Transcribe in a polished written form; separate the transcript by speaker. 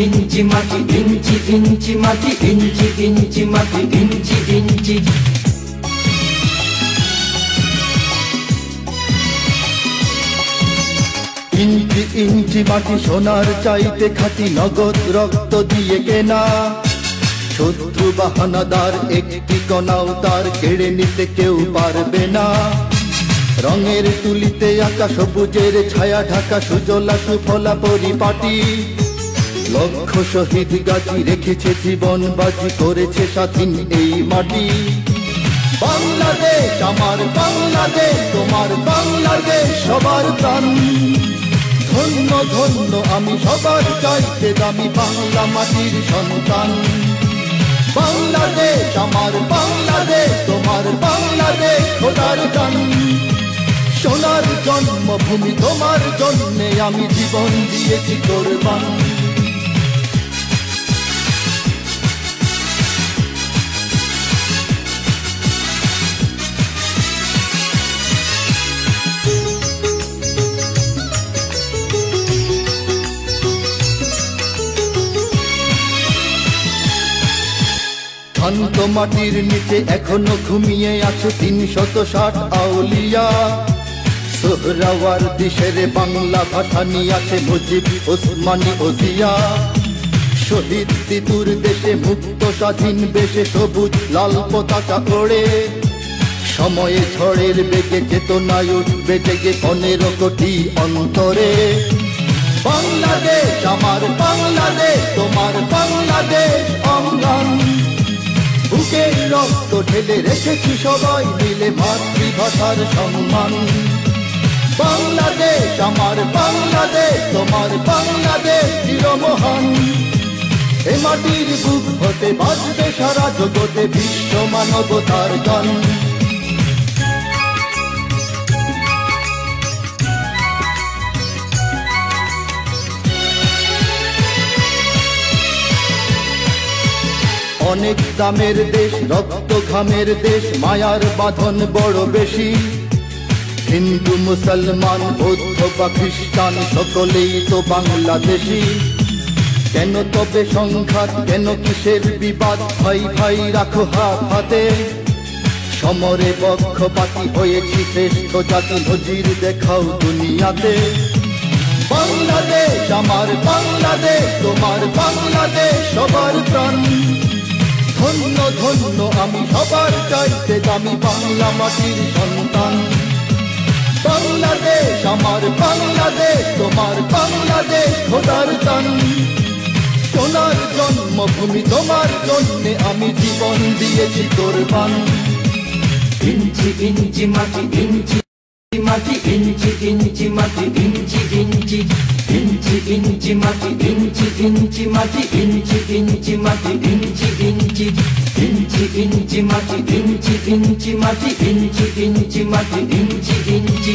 Speaker 1: ইঞ্চি মাটি, ইঞ্চি ইঞ্চি মাটি, ইঞ্চি ইঞ্চি মাটি, ইঞ্চি ইঞ্চি।
Speaker 2: ইঞ্চি ইঞ্চি মাটি সোনার চাইতে খাঁটি, নগদ রক্ত দিয়ে কেনা। শত্রু বাহানাদার একটি কণাও তার কেড়ে নিতে কেউ পারবে না। রঙের তুলিতে আঁকা সবুজের ছায়া ঢাকা সুজলা সুফলা পরিপাটি। লক্ষ শহীদ গাজী রেখেছে জীবন বাজি, করেছে স্বাধীন এই মাটি। বাংলাদেশ আমার বাংলাদেশ, তোমার বাংলাদেশ সবার প্রাণ। ধন্য ধন্য আমি সবার চাইতে দামি বাংলা মাটির সন্তান। বাংলাদেশ আমার বাংলাদেশ, তোমার বাংলাদেশ খোদার গান। সোনার জন্মভূমি তোমার জন্যে আমি জীবন দিয়েছি কোরবান। শান্ত মাটির নিচে এখনো ঘুমিয়ে আছে ৩৬০ আউলিয়া। সোহরাওয়ার্দী শেরে বাংলা ভাষা নিয়ে আছে মুজিব, ওসমানী ও জিয়া। শহীদ তিতুর দেশে মুক্ত স্বাধীন বেশে সবুজ লাল পতাকা ওড়ে। সময়ে ঝড়ের বেগে চেতনায় উঠবে জেগে ১৫ কোটি অন্তরে। বাংলাদেশ আমার বাংলাদেশ, তোমার বাংলাদেশ অঙ্গন। বুকের রক্ত ঢেলে রেখেছি সবাই মিলে মাতৃভাষার সম্মান। বাংলাদেশ আমার বাংলাদেশ, তোমার বাংলাদেশ চিরমহান। এ মাটির বুক হতে বাজবে সারা জগতে বিশ্ব মানবতার গান। অনেক দামের দেশ, রক্ত ঘামের দেশ, মায়ার বাঁধন বড় বেশি। হিন্দু মুসলমান বৌদ্ধ বা খ্রিস্টান সকলেই তো বাংলাদেশি। কেন তবে সংঘাত, কেন কিসের বিবাদ? ভাই ভাই রাখো হাত হাতে। সমরে পক্ষপাতী হয়েছি শ্রেষ্ঠ জাতি, নজির দেখাও দুনিয়াতে। বাংলাদেশ আমার বাংলাদেশ, তোমার বাংলাদেশ সবার প্রাণ। ধন্য ধন্য আমি সবার চাইতে দামি বাংলা মাটির সন্তান। বাংলাদেশ আমার বাংলাদেশ, তোমার বাংলাদেশ খোদার দান। সোনার জন্মভূমি তোমার জন্যে আমি জীবন দিয়েছি কোরবান।
Speaker 1: ইঞ্চি ইঞ্চি মাটি, ইঞ্চি মাটি, ইঞ্চি ইঞ্চি মাটি, ইঞ্চি ইঞ্চি। ইঞ্চি ইঞ্চি মাটি, ইঞ্চি ইঞ্চি মাটি, ইঞ্চি ইঞ্চি মাটি, ইঞ্চি ইঞ্চি। ইঞ্চি ইঞ্চি মাটি, ইঞ্চি ইঞ্চি মাটি, ইঞ্চি ইঞ্চি মাটি, ইঞ্চি ইঞ্চি।